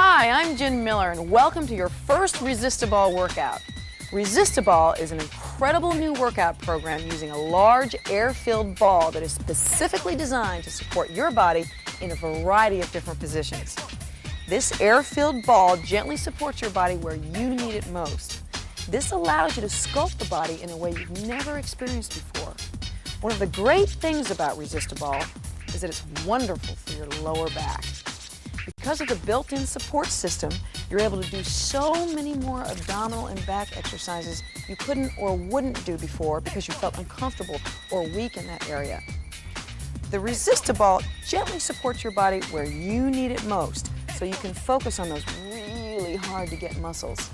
Hi, I'm Jen Miller, and welcome to your first Resistoball workout. Resistoball is an incredible new workout program using a large air-filled ball that is specifically designed to support your body in a variety of different positions. This air-filled ball gently supports your body where you need it most. This allows you to sculpt the body in a way you've never experienced before. One of the great things about Resistoball is that it's wonderful for your lower back. Because of the built-in support system, you're able to do so many more abdominal and back exercises you couldn't or wouldn't do before because you felt uncomfortable or weak in that area. The Resistoball gently supports your body where you need it most, so you can focus on those really hard-to-get muscles.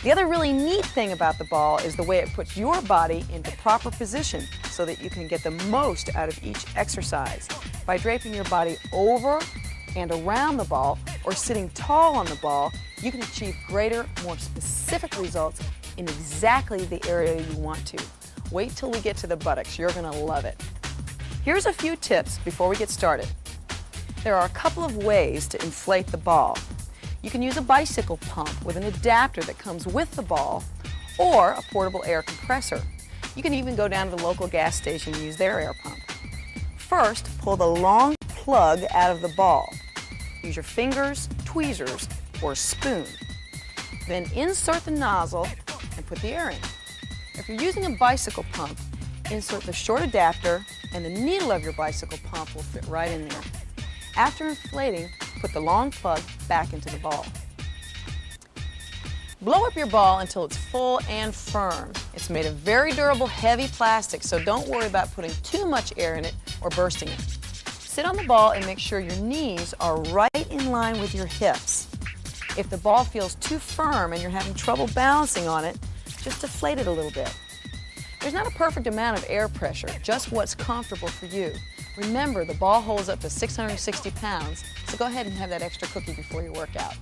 The other really neat thing about the ball is the way it puts your body into proper position so that you can get the most out of each exercise by draping your body over and around the ball, or sitting tall on the ball. You can achieve greater, more specific results in exactly the area you want to. Wait till we get to the buttocks. You're going to love it. Here's a few tips before we get started. There are a couple of ways to inflate the ball. You can use a bicycle pump with an adapter that comes with the ball, or a portable air compressor. You can even go down to the local gas station and use their air pump. First, pull the long plug out of the ball. Use your fingers, tweezers, or a spoon. Then insert the nozzle and put the air in. If you're using a bicycle pump, insert the short adapter and the needle of your bicycle pump will fit right in there. After inflating, put the long plug back into the ball. Blow up your ball until it's full and firm. It's made of very durable, heavy plastic, so don't worry about putting too much air in it or bursting it. Sit on the ball and make sure your knees are right in line with your hips. If the ball feels too firm and you're having trouble balancing on it, just deflate it a little bit. There's not a perfect amount of air pressure, just what's comfortable for you. Remember, the ball holds up to 660 pounds, so go ahead and have that extra cookie before your workout.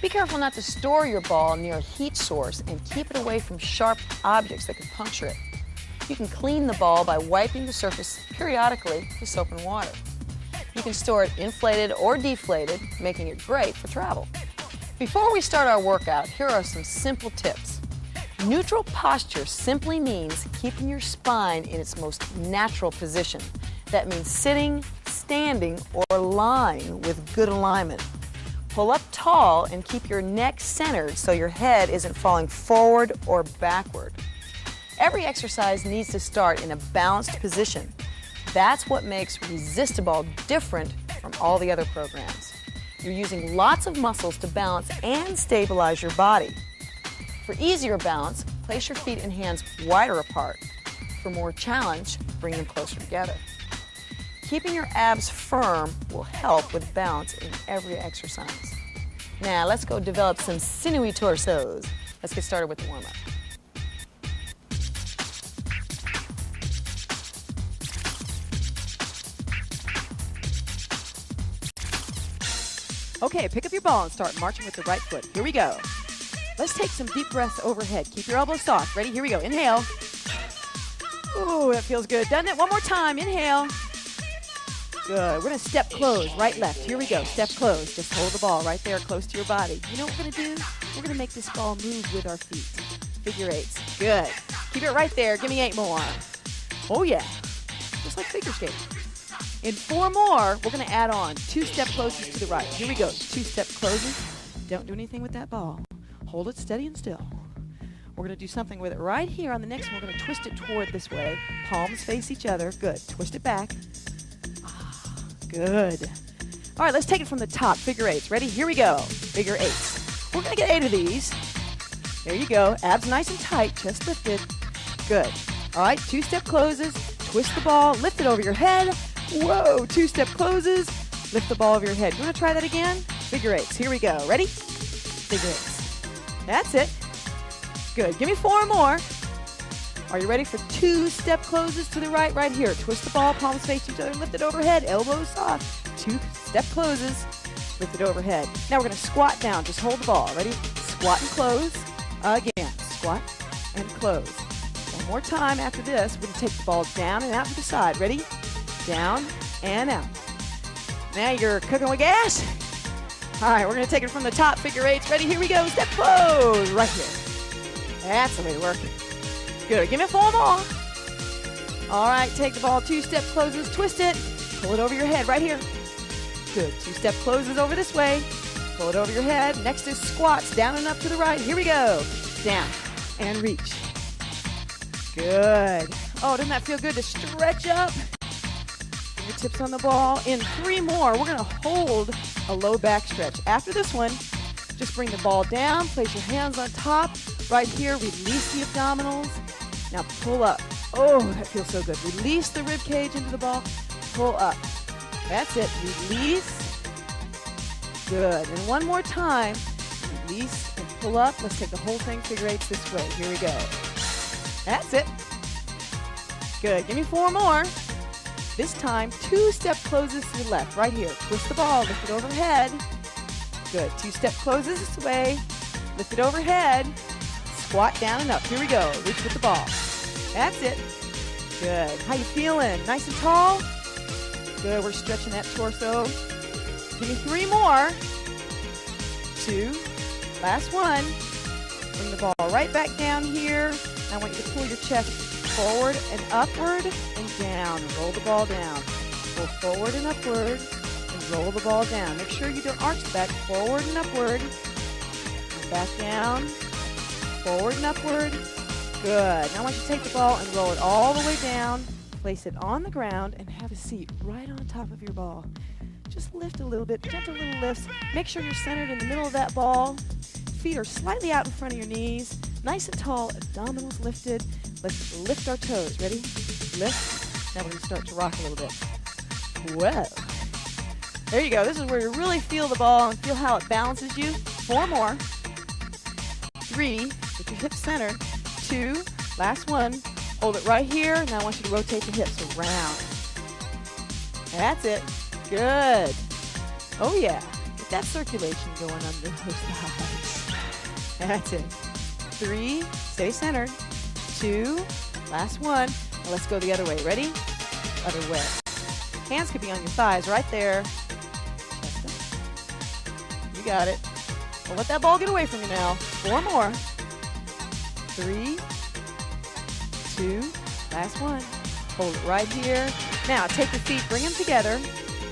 Be careful not to store your ball near a heat source and keep it away from sharp objects that could puncture it. You can clean the ball by wiping the surface periodically with soap and water. You can store it inflated or deflated, making it great for travel. Before we start our workout, here are some simple tips. Neutral posture simply means keeping your spine in its most natural position. That means sitting, standing, or lying with good alignment. Pull up tall and keep your neck centered so your head isn't falling forward or backward. Every exercise needs to start in a balanced position. That's what makes Resistoball different from all the other programs. You're using lots of muscles to balance and stabilize your body. For easier balance, place your feet and hands wider apart. For more challenge, bring them closer together. Keeping your abs firm will help with balance in every exercise. Now let's go develop some sinewy torsos. Let's get started with the warm-up. Okay, pick up your ball and start marching with the right foot. Here we go. Let's take some deep breaths overhead. Keep your elbows soft. Ready? Here we go. Inhale. Ooh, that feels good, doesn't it? One more time. Inhale. Good. We're going to step close, right, left. Here we go. Step close. Just hold the ball right there close to your body. You know what we're going to do? We're going to make this ball move with our feet. Figure eights. Good. Keep it right there. Give me 8 more. Oh, yeah. Just like figure skating. In 4 more, we're going to add on 2 step closes to the right. Here we go. 2 step closes. Don't do anything with that ball. Hold it steady and still. We're going to do something with it right here on the next one. We're going to twist it toward this way. Palms face each other. Good. Twist it back. Good. All right, let's take it from the top. Figure eights. Ready? Here we go. Figure eights. We're going to get 8 of these. There you go. Abs nice and tight. Chest lifted. Good. All right, 2 step closes. Twist the ball. Lift it over your head. Whoa, 2 step closes. Lift the ball over your head. You want to try that again? Figure eights. Here we go. Ready? Figure eights. That's it. Good. Give me 4 more. Are you ready for 2 step closes to the right? Right here. Twist the ball, palms face each other, lift it overhead, elbows soft. 2 step closes, lift it overhead. Now we're going to squat down. Just hold the ball. Ready? Squat and close. Again. Squat and close. One more time after this. We're going to take the ball down and out to the side. Ready? Down and out. Now you're cooking with gas. All right, we're going to take it from the top, figure 8s. Ready? Here we go. Step close. Right here. That's the way to work it. Good. Give me 4 more. All right, take the ball, 2-step closes, twist it, pull it over your head right here. Good. 2-step closes over this way, pull it over your head. Next is squats, down and up to the right. Here we go. Down and reach. Good. Oh, doesn't that feel good to stretch up? Fingertips on the ball. In 3 more, we're going to hold a low back stretch. After this one, just bring the ball down, place your hands on top. Right here, release the abdominals. Now pull up. Oh, that feels so good. Release the rib cage into the ball. Pull up. That's it. Release. Good. And one more time. Release and pull up. Let's take the whole thing, figure 8s this way. Here we go. That's it. Good. Give me 4 more. This time, 2-step closes to the left. Right here. Twist the ball. Lift it overhead. Good. 2-step closes this way. Lift it overhead. Squat down and up. Here we go. Reach with the ball. That's it. Good. How you feeling? Nice and tall? Good. We're stretching that torso. Give me 3 more. 2. Last one. Bring the ball right back down here. I want you to pull your chest forward and upward and down. Roll the ball down. Pull forward and upward and roll the ball down. Make sure you don't arch the back. Forward and upward. And back down. Forward and upward. Good. Now I want you to take the ball and roll it all the way down. Place it on the ground and have a seat right on top of your ball. Just lift a little bit, gentle little lifts. Make sure you're centered in the middle of that ball. Feet are slightly out in front of your knees. Nice and tall, abdominals lifted. Let's lift our toes. Ready? Lift. Now we're going to start to rock a little bit. Whoa. There you go. This is where you really feel the ball and feel how it balances you. 4 more. 3. Get your hips centered. 2. Last one. Hold it right here. Now I want you to rotate the hips around. That's it. Good. Oh, yeah. Get that circulation going under those thighs. That's it. 3. Stay centered. 2. Last one. Now let's go the other way. Ready? Other way. Hands could be on your thighs right there. Chest up. You got it. Don't let that ball get away from you now. 4 more. 3. 2. Last one. Hold it right here. Now take your feet, bring them together.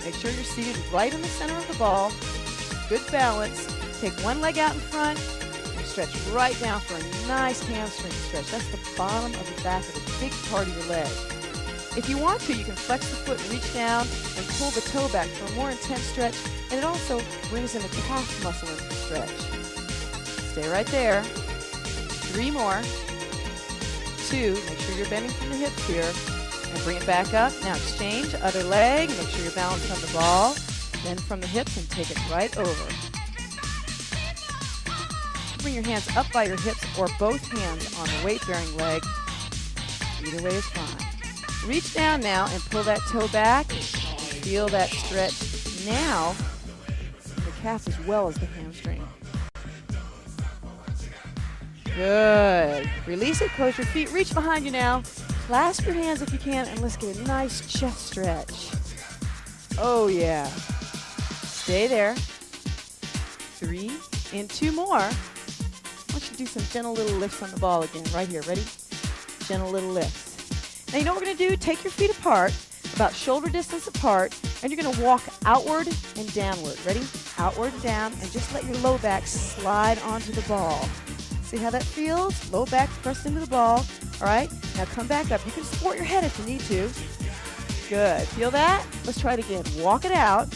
Make sure you're seated right in the center of the ball. Good balance. Take one leg out in front and stretch right down for a nice hamstring stretch. That's the bottom of the back of the big part of your leg. If you want to, you can flex the foot and reach down and pull the toe back for a more intense stretch, and it also brings in the calf muscle into the stretch. Stay right there. 3 more. 2. Make sure you're bending from the hips here. And bring it back up. Now exchange. Other leg. Make sure you're balanced on the ball. Bend from the hips and take it right over. Bring your hands up by your hips or both hands on the weight-bearing leg. Either way is fine. Reach down now and pull that toe back. Feel that stretch now. The calf as well as the hamstring. Good. Release it. Close your feet. Reach behind you now. Clasp your hands if you can, and let's get a nice chest stretch. Oh, yeah. Stay there. 3. And 2 more. I want you to do some gentle little lifts on the ball again. Right here. Ready? Gentle little lifts. Now, you know what we're going to do? Take your feet apart, about shoulder distance apart, and you're going to walk outward and downward. Ready? Outward and down, and just let your low back slide onto the ball. See how that feels? Low back pressed into the ball. All right, now come back up. You can support your head if you need to. Good. Feel that? Let's try it again. Walk it out.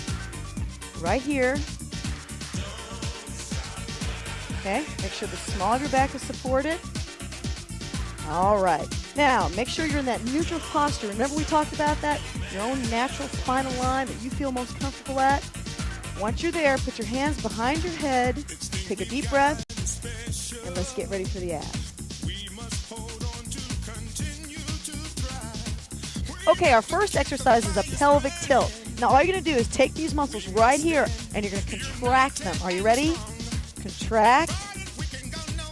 Right here. Okay, make sure the small of your back is supported. All right. Now, make sure you're in that neutral posture. Remember we talked about that? Your own natural spinal line that you feel most comfortable at. Once you're there, put your hands behind your head. Take a deep breath. And let's get ready for the abs. Okay, our first exercise is a pelvic tilt. Now all you're going to do is take these muscles right here and you're going to contract them. Are you ready? Contract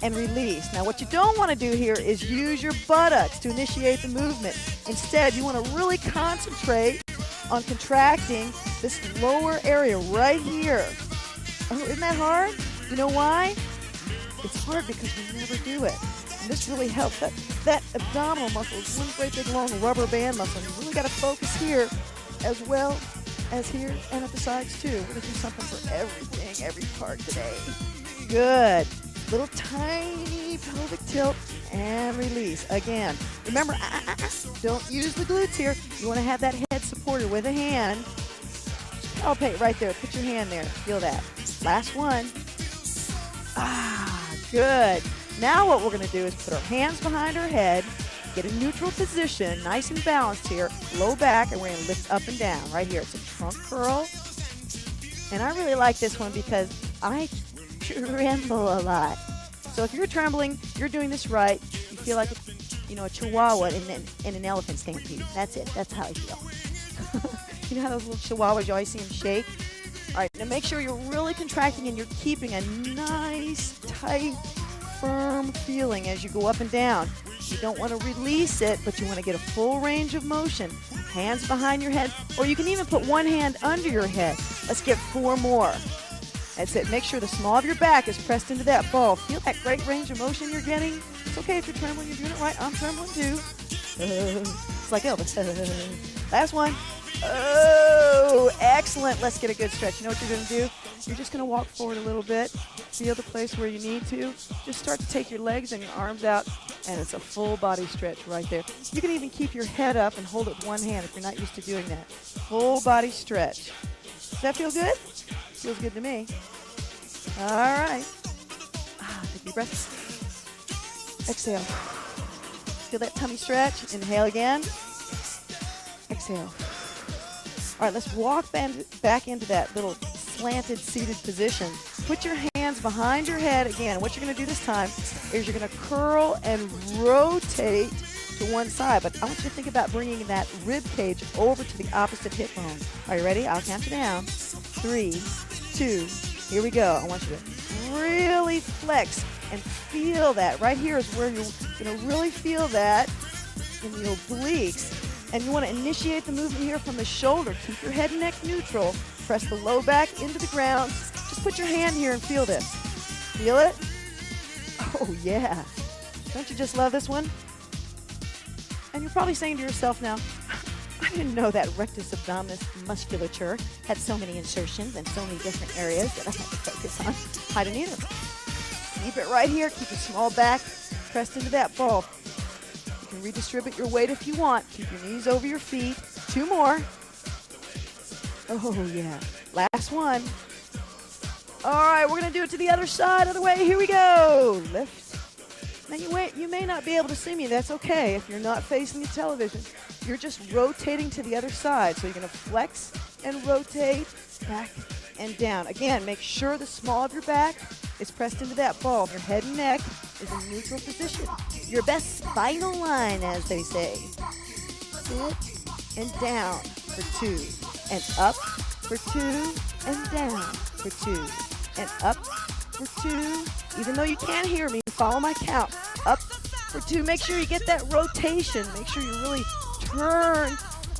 and release. Now what you don't want to do here is use your buttocks to initiate the movement. Instead, you want to really concentrate on contracting this lower area right here. Oh, isn't that hard? You know why? It's hard because we never do it. And this really helps. That abdominal muscle is one great big long rubber band muscle. You really got to focus here as well as here and at the sides too. We're going to do something for everything, every part today. Good. Little tiny pelvic tilt and release. Again, remember, don't use the glutes here. You want to have that head supported with a hand. Palpate right there. Put your hand there. Feel that. Last one. Good. Now what we're going to do is put our hands behind our head, get a neutral position, nice and balanced here, low back, and we're going to lift up and down right here. It's a trunk curl. And I really like this one because I tremble a lot. So if you're trembling, you're doing this right. You feel like a chihuahua in an elephant stampede. That's it. That's how I feel. You know how those little chihuahuas, you always see them shake? All right, now make sure you're really contracting and you're keeping a nice, tight, firm feeling as you go up and down. You don't want to release it, but you want to get a full range of motion. Hands behind your head, or you can even put one hand under your head. Let's get 4 more. That's it. Make sure the small of your back is pressed into that ball. Feel that great range of motion you're getting? It's okay if you're trembling. You're doing it right. I'm trembling too. It's like Elvis. Last one. Oh, excellent. Let's get a good stretch. You know what you're going to do? You're just going to walk forward a little bit. Feel the place where you need to. Just start to take your legs and your arms out, and it's a full body stretch right there. You can even keep your head up and hold it with one hand if you're not used to doing that. Full body stretch. Does that feel good? Feels good to me. All right. Take a deep breath. Exhale. Feel that tummy stretch. Inhale again. Exhale. All right, let's walk back into that little slanted seated position. Put your hands behind your head. Again, what you're going to do this time is you're going to curl and rotate to one side. But I want you to think about bringing that rib cage over to the opposite hip bone. Are you ready? I'll count you down. 3, 2, here we go. I want you to really flex and feel that. Right here is where you're going to really feel that in your obliques. And you want to initiate the movement here from the shoulder. Keep your head and neck neutral. Press the low back into the ground. Just put your hand here and feel this. Feel it? Oh, yeah. Don't you just love this one? And you're probably saying to yourself now, I didn't know that rectus abdominis musculature had so many insertions and so many different areas that I had to focus on. I didn't either. Keep it right here. Keep your small back pressed into that ball. You can redistribute your weight if you want. Keep your knees over your feet. 2 more. Oh, yeah. Last one. All right, we're going to do it to the other side. Other way. Here we go. Lift. Now, you may not be able to see me. That's okay if you're not facing the television. You're just rotating to the other side. So you're going to flex and rotate back and down. Again, make sure the small of your back is pressed into that ball. Your head and neck is in neutral position. Your best spinal line, as they say. Sit and down for 2. And up for 2. And down for 2. And up for 2. Even though you can't hear me, follow my count. Up for 2. Make sure you get that rotation. Make sure you really turn,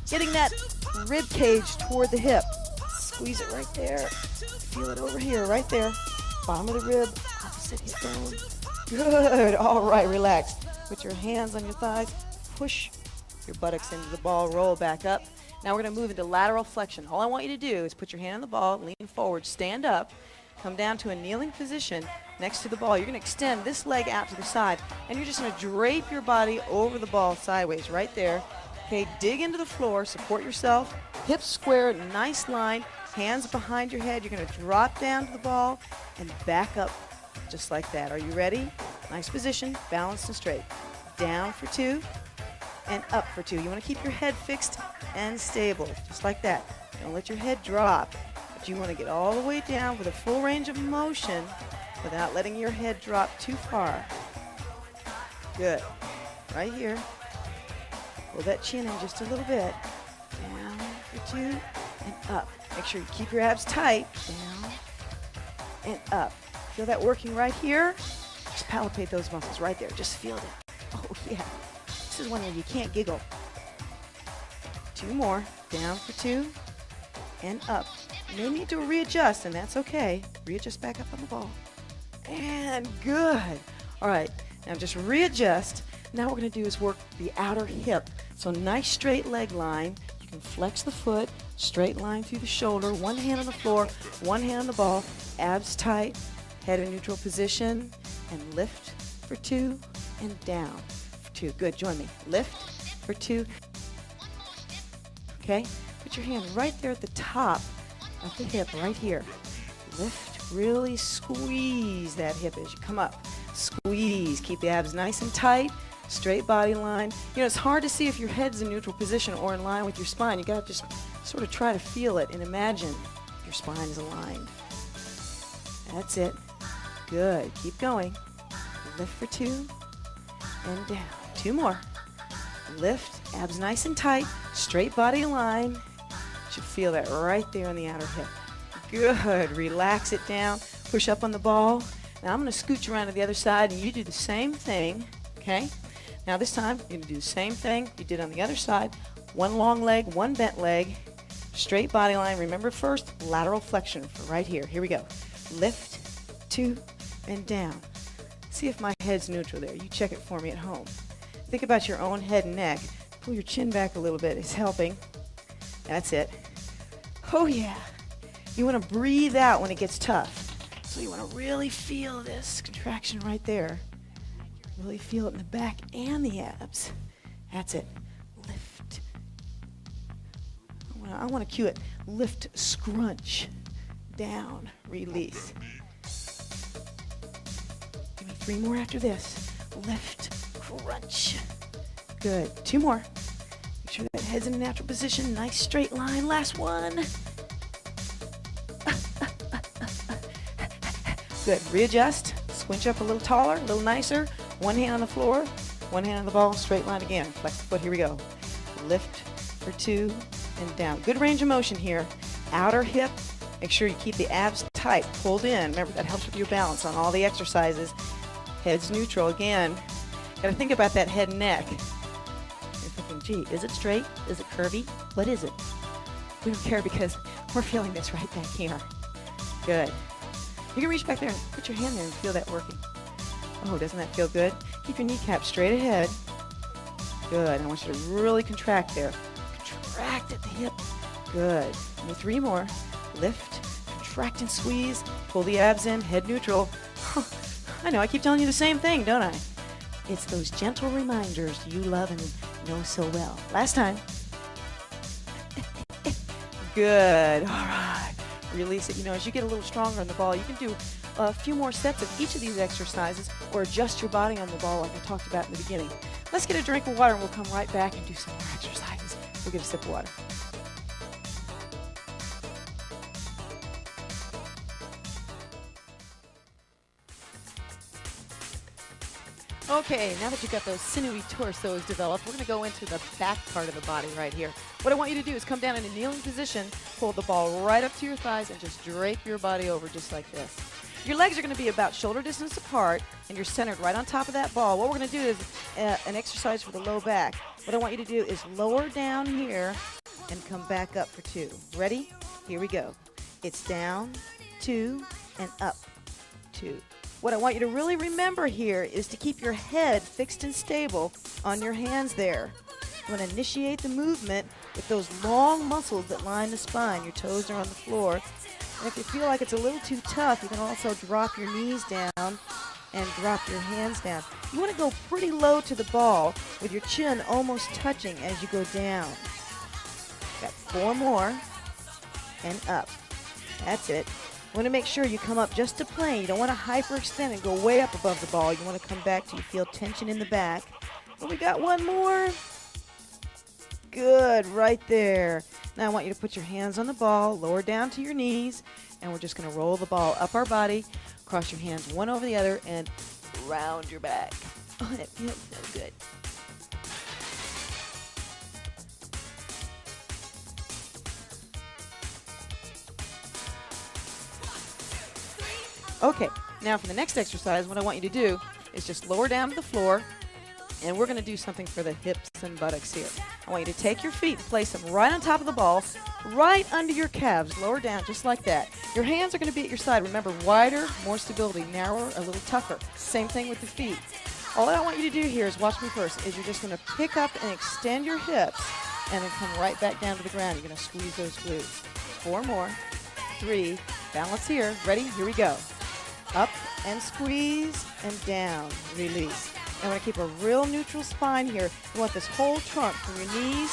getting that rib cage toward the hip. Squeeze it right there. Feel it over here, right there. Bottom of the rib, opposite hip bone. Good. All right, relax. Put your hands on your thighs. Push your buttocks into the ball. Roll back up. Now we're going to move into lateral flexion. All I want you to do is put your hand on the ball, lean forward, stand up, come down to a kneeling position next to the ball. You're going to extend this leg out to the side, and you're just going to drape your body over the ball sideways right there. Okay, dig into the floor, support yourself, hips square, nice line, hands behind your head. You're going to drop down to the ball and back up just like that. Are you ready? Nice position, balanced and straight. Down for 2 and up for 2. You want to keep your head fixed and stable, just like that. Don't let your head drop, but you want to get all the way down with a full range of motion without letting your head drop too far. Good. Right here. Pull that chin in just a little bit. Down for 2 and up. Make sure you keep your abs tight. Down and up. Feel that working right here? Just palpate those muscles right there. Just feel that. Oh, yeah. This is one where you can't giggle. 2 more. Down for 2 and up. You may need to readjust, and that's okay. Readjust back up on the ball. And good. All right, now just readjust. Now what we're going to do is work the outer hip. So nice straight leg line. You can flex the foot, straight line through the shoulder, one hand on the floor, one hand on the ball, abs tight, head in neutral position, and lift for 2 and down for 2. Good, join me. Lift for 2. Okay, put your hand right there at the top of the hip, right here. Lift, really squeeze that hip as you come up. Squeeze, keep the abs nice and tight, straight body line. You know, it's hard to see if your head's in neutral position or in line with your spine. You gotta just sort of try to feel it and imagine your spine is aligned. That's it. Good, keep going. Lift for 2 and down. 2 more. Lift, abs nice and tight, straight body line. You should feel that right there in the outer hip. Good, relax it down, push up on the ball. Now I'm gonna scooch around to the other side and you do the same thing, okay? Now this time, you're gonna do the same thing you did on the other side. One long leg, one bent leg, straight body line. Remember first, lateral flexion for right here. Here we go. Lift, 2, and down. See if my head's neutral there. You check it for me at home. Think about your own head and neck. Pull your chin back a little bit. It's helping. That's it. Oh yeah. You want to breathe out when it gets tough. So you want to really feel this contraction right there. Really feel it in the back and the abs. That's it. Lift. I want to cue it. Lift, scrunch. Down, release. Give me 3 more after this. Lift, crunch. Good. 2 more. Make sure that head's in a natural position. Nice straight line. Last one. Good. Readjust. Squinch up a little taller, a little nicer. One hand on the floor, one hand on the ball. Straight line again. Flex the foot. Here we go. Lift for 2 and down. Good range of motion here. Outer hip. Make sure you keep the abs tight, pulled in. Remember, that helps with your balance on all the exercises. Head's neutral again. Got to think about that head and neck. You're thinking, gee, is it straight? Is it curvy? What is it? We don't care because we're feeling this right back here. Good. You can reach back there and put your hand there and feel that working. Oh, doesn't that feel good? Keep your kneecap straight ahead. Good. I want you to really contract there. Contract at the hip. Good. Give me 3 more. Lift, contract and squeeze. Pull the abs in, head neutral. I know, I keep telling you the same thing, don't I? It's those gentle reminders you love and know so well. Last time. Good. All right. Release it. You know, as you get a little stronger on the ball, you can do a few more sets of each of these exercises or adjust your body on the ball like I talked about in the beginning. Let's get a drink of water and we'll come right back and do some more exercises. We'll get a sip of water. Okay, now that you've got those sinewy torsos developed, we're going to go into the back part of the body right here. What I want you to do is come down in a kneeling position, pull the ball right up to your thighs, and just drape your body over just like this. Your legs are going to be about shoulder distance apart, and you're centered right on top of that ball. What we're going to do is an exercise for the low back. What I want you to do is lower down here and come back up for 2. Ready? Here we go. It's down, 2, and up, 2. What I want you to really remember here is to keep your head fixed and stable on your hands there. You want to initiate the movement with those long muscles that line the spine. Your toes are on the floor. And if you feel like it's a little too tough, you can also drop your knees down and drop your hands down. You want to go pretty low to the ball with your chin almost touching as you go down. Got 4 more and up. That's it. You want to make sure you come up just to plane. You don't want to hyperextend and go way up above the ball. You want to come back till you feel tension in the back. And we got 1 more. Good, right there. Now I want you to put your hands on the ball, lower down to your knees, and we're just going to roll the ball up our body, cross your hands one over the other, and round your back. Oh, that feels so good. Okay, now for the next exercise, what I want you to do is just lower down to the floor, And we're going to do something for the hips and buttocks here. I want you to take your feet and place them right on top of the ball, right under your calves, lower down, just like that. Your hands are going to be at your side. Remember, wider, more stability, narrower, a little tougher. Same thing with the feet. All I want you to do here is, watch me first, is you're just going to pick up and extend your hips and then come right back down to the ground. You're going to squeeze those glutes. 4 more, 3, balance here. Ready? Here we go. Up and squeeze and down, release. And we're going to keep a real neutral spine here. You want this whole trunk from your knees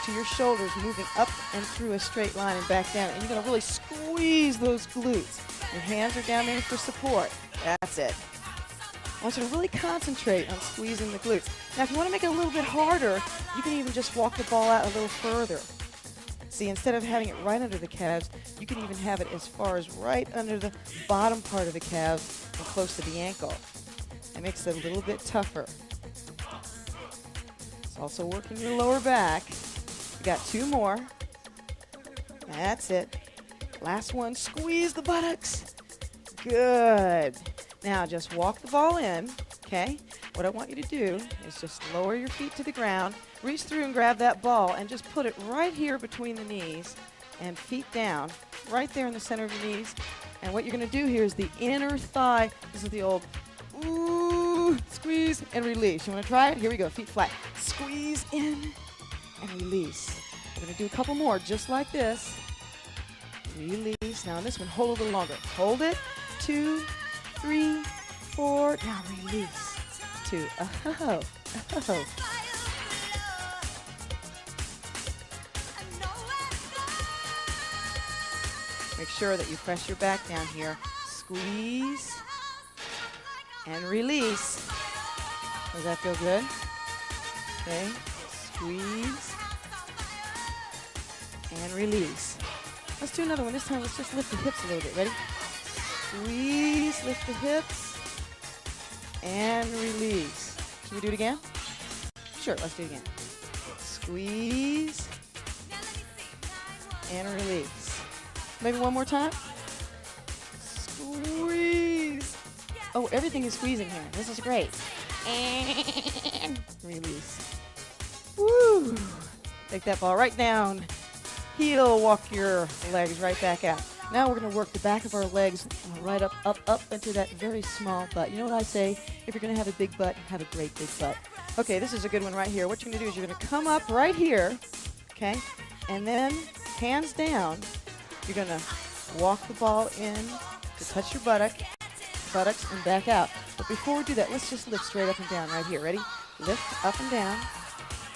to your shoulders moving up and through a straight line and back down. And you're going to really squeeze those glutes. Your hands are down there for support. That's it. I want you to really concentrate on squeezing the glutes. Now, if you want to make it a little bit harder, you can even just walk the ball out a little further. See, instead of having it right under the calves, you can even have it as far as right under the bottom part of the calves and close to the ankle. It makes it a little bit tougher. It's also working your lower back. We got 2 more. That's it. Last one, squeeze the buttocks. Good. Now just walk the ball in, okay? What I want you to do is just lower your feet to the ground, reach through and grab that ball and just put it right here between the knees and feet down, right there in the center of your knees. And what you're going to do here is the inner thigh. This is the old ooh, squeeze and release. You want to try it? Here we go, feet flat. Squeeze in and release. We're going to do a couple more just like this. Release. Now on this one, hold a little longer. Hold it. 2, 3, 4. Now release. 2. Oh. Oh. Make sure that you press your back down here. Squeeze and release. Does that feel good? Okay. Squeeze and release. Let's do another one. This time, let's just lift the hips a little bit. Ready? Squeeze, lift the hips, and release. Can we do it again? Sure, let's do it again. Squeeze and release. Maybe one more time. Squeeze. Oh, everything is squeezing here. This is great. And release. Woo! Take that ball right down. Heel, walk your legs right back out. Now we're going to work the back of our legs right up into that very small butt. You know what I say? If you're going to have a big butt, have a great big butt. Okay, this is a good one right here. What you're going to do is you're going to come up right here, okay? And then, hands down, you're going to walk the ball in to touch your buttocks and back out. But before we do that, let's just lift straight up and down right here. Ready? Lift up and down.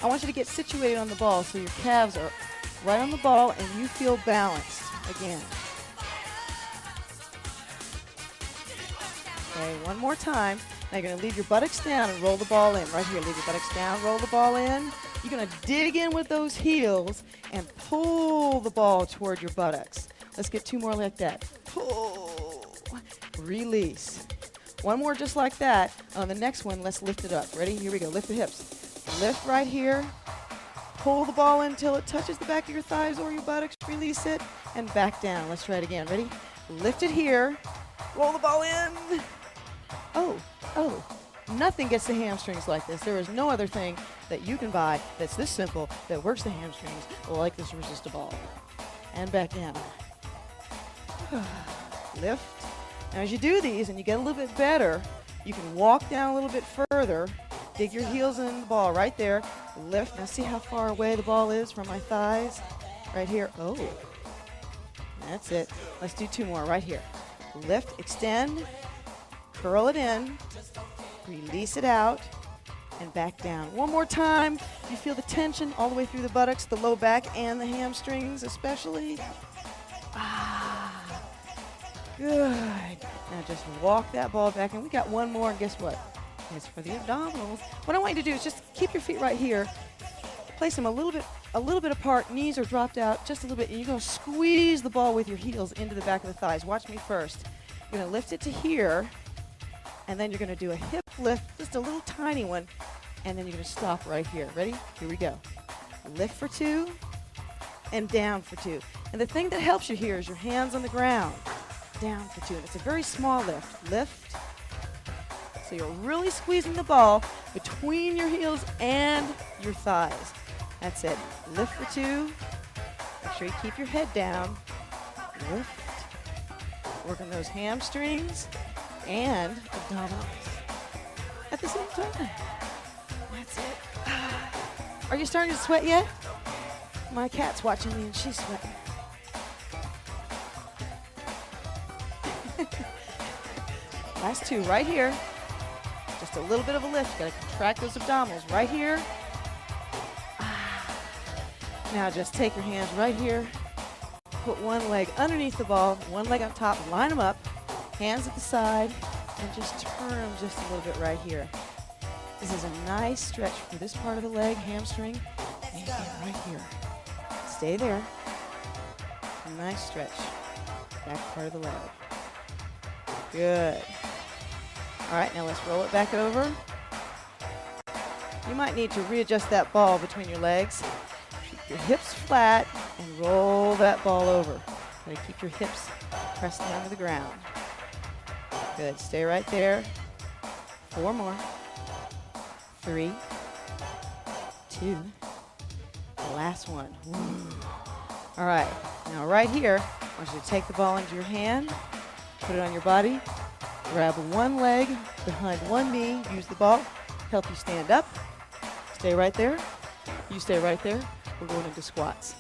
I want you to get situated on the ball so your calves are right on the ball and you feel balanced again. Okay, one more time. Now you're going to leave your buttocks down and roll the ball in. Right here, leave your buttocks down, roll the ball in. You're going to dig in with those heels and pull the ball toward your buttocks. Let's get 2 more like that. Pull, release. One more just like that. On the next one, let's lift it up. Ready? Here we go. Lift the hips. Lift right here. Pull the ball in until it touches the back of your thighs or your buttocks. Release it and back down. Let's try it again. Ready? Lift it here. Roll the ball in. Oh. Nothing gets the hamstrings like this. There is no other thing that you can buy that's this simple that works the hamstrings like this resistable. And back down. Lift. Now as you do these and you get a little bit better, you can walk down a little bit further. Dig your heels in the ball right there. Lift. Now see how far away the ball is from my thighs? Right here. Oh. That's it. Let's do 2 more right here. Lift, extend, curl it in, release it out, and back down. One more time. You feel the tension all the way through the buttocks, the low back, and the hamstrings especially. Good. Now just walk that ball back, and we got 1 more, and guess what? It's for the abdominals. What I want you to do is just keep your feet right here. Place them a little bit apart. Knees are dropped out just a little bit, and you're going to squeeze the ball with your heels into the back of the thighs. Watch me first. You're going to lift it to here, and then you're going to do a hip lift, just a little tiny one, and then you're going to stop right here. Ready? Here we go. Lift for 2, and down for 2. And the thing that helps you here is your hands on the ground. Down for 2. And it's a very small lift. Lift. So you're really squeezing the ball between your heels and your thighs. That's it. Lift for 2. Make sure you keep your head down. Lift. Working those hamstrings and abdominals at the same time. That's it. Are you starting to sweat yet? My cat's watching me and she's sweating. Last 2 right here. Just a little bit of a lift. Got to contract those abdominals right here. Now just take your hands right here. Put one leg underneath the ball, one leg on top, line them up, hands at the side, and just turn them just a little bit right here. This is a nice stretch for this part of the leg, hamstring, and right here. Stay there. Nice stretch. Back part of the leg. Good. All right, now let's roll it back over. You might need to readjust that ball between your legs. Keep your hips flat and roll that ball over. Try to keep your hips pressed down to the ground. Good. Stay right there. 4 more. 3, 2. The last one. All right. Now right here, I want you to take the ball into your hand, put it on your body, grab one leg behind one knee, use the ball, help you stand up. Stay right there. You stay right there. We're going into squats.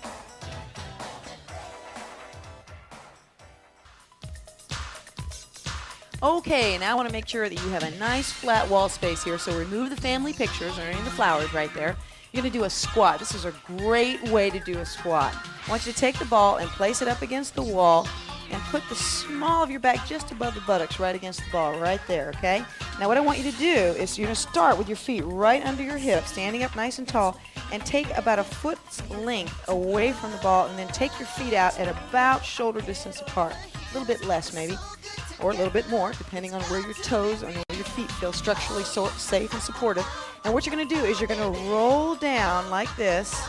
Okay, now I want to make sure that you have a nice flat wall space here. So remove the family pictures or any of the flowers right there. You're going to do a squat. This is a great way to do a squat. I want you to take the ball and place it up against the wall and put the small of your back just above the buttocks right against the ball right there, okay? Now what I want you to do is you're going to start with your feet right under your hips, standing up nice and tall, and take about a foot's length away from the ball, and then take your feet out at about shoulder distance apart. A little bit less maybe, or a little bit more, depending on where your toes and where your feet feel structurally safe and supportive. And what you're going to do is you're going to roll down like this,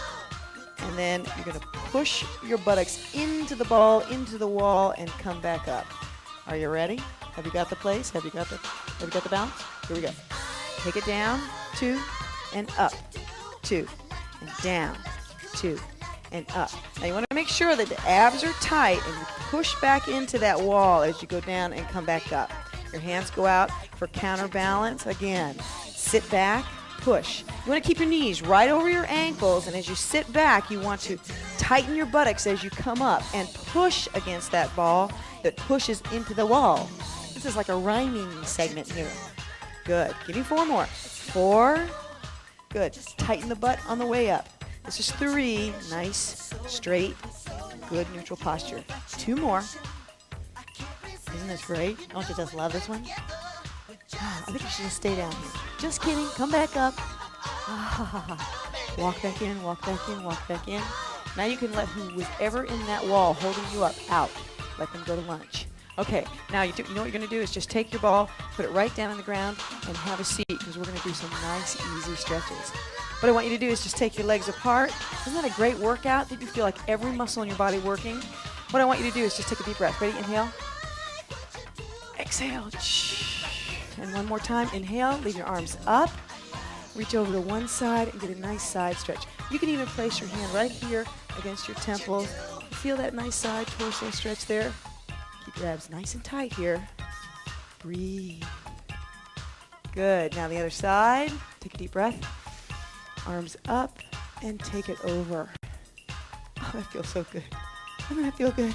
and then you're going to push your buttocks into the ball, into the wall, and come back up. Are you ready? Have you got the place? Have you got the bounce? Here we go. Take it down, 2, and up, 2, and down, 2, and up. Now you want to make sure that the abs are tight and you push back into that wall as you go down and come back up. Your hands go out for counterbalance. Again, sit back, push. You want to keep your knees right over your ankles, and as you sit back, you want to tighten your buttocks as you come up and push against that ball that pushes into the wall. This is like a rhyming segment here. Good. Give me 4 more. 4. Good. Just tighten the butt on the way up. This is 3. Nice, straight, good neutral posture. 2 more. Isn't this great? Don't you just love this one? I think you should just stay down here. Just kidding. Come back up. Walk back in, walk back in, walk back in. Now you can let who was ever in that wall holding you up out. Let them go to lunch. Okay, now you know what you're going to do is just take your ball, put it right down on the ground, and have a seat, because we're going to do some nice, easy stretches. What I want you to do is just take your legs apart. Isn't that a great workout? Did you feel like every muscle in your body working? What I want you to do is just take a deep breath. Ready? Inhale. Exhale. And one more time. Inhale. Leave your arms up. Reach over to one side and get a nice side stretch. You can even place your hand right here against your temples. Feel that nice side torso stretch there. Keep your abs nice and tight here. Breathe. Good. Now the other side. Take a deep breath. Arms up and take it over. Oh, that feels so good. Doesn't that feel good?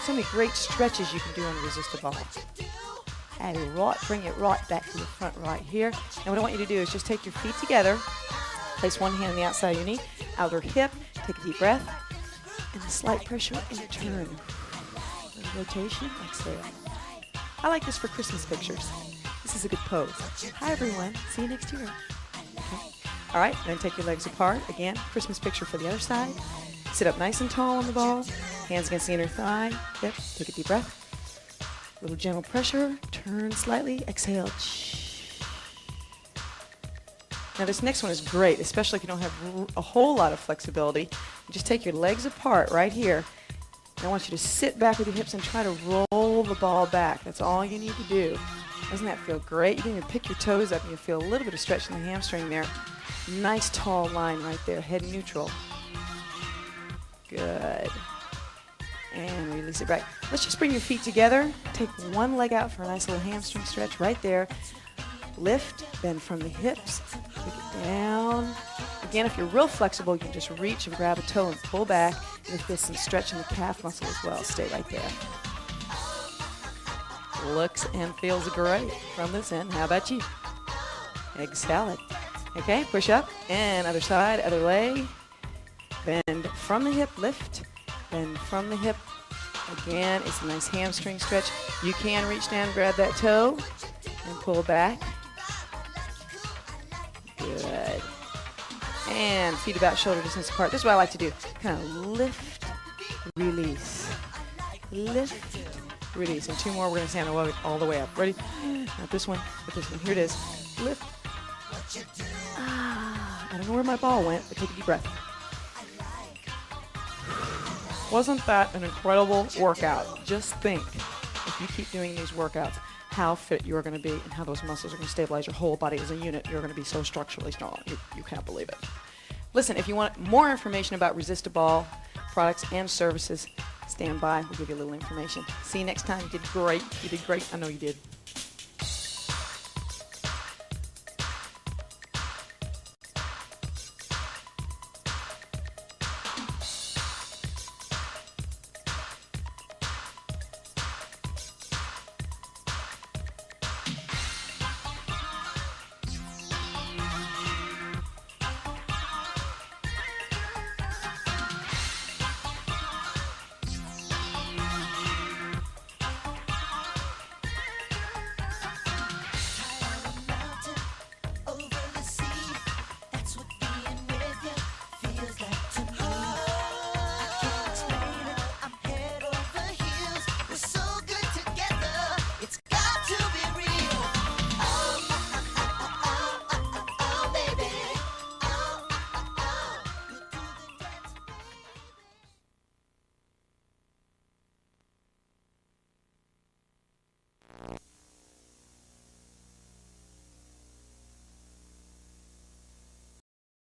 So many great stretches you can do on resistable. And right, bring it right back to the front right here. And what I want you to do is just take your feet together. Place one hand on the outside of your knee, outer hip. Take a deep breath. And a slight pressure and turn. Rotation, exhale. I like this for Christmas pictures. This is a good pose. Hi everyone. See you next year. Okay. All right, then take your legs apart. Again, Christmas picture for the other side. Sit up nice and tall on the ball. Hands against the inner thigh. Yep. Take a deep breath. A little gentle pressure. Turn slightly. Exhale. Now this next one is great, especially if you don't have a whole lot of flexibility. Just take your legs apart right here. And I want you to sit back with your hips and try to roll the ball back. That's all you need to do. Doesn't that feel great? You can even pick your toes up and you feel a little bit of stretch in the hamstring there. Nice tall line right there, head neutral. Good. And release it back. Let's just bring your feet together. Take one leg out for a nice little hamstring stretch right there. Lift, bend from the hips, take it down. Again, if you're real flexible, you can just reach and grab a toe and pull back. And if there's some stretch in the calf muscle as well, stay right there. Looks and feels great from this end. How about you? Egg salad. Okay, push up and other side, other leg. Bend from the hip, lift. Bend from the hip. Again, it's a nice hamstring stretch. You can reach down, grab that toe, and pull back. Good. And feet about shoulder distance apart. This is what I like to do. Kind of lift, release. Lift, release. And two more, we're going to stand all the way up. Ready? Not this one, but this one. Here it is. Lift. I don't know where my ball went, but take a deep breath. Wasn't that an incredible workout? Just think, if you keep doing these workouts, how fit you're going to be and how those muscles are going to stabilize your whole body as a unit. You're going to be so structurally strong. You can't believe it. Listen, if you want more information about Resist-A-Ball products and services, stand by. We'll give you a little information. See you next time. You did great. You did great. I know you did.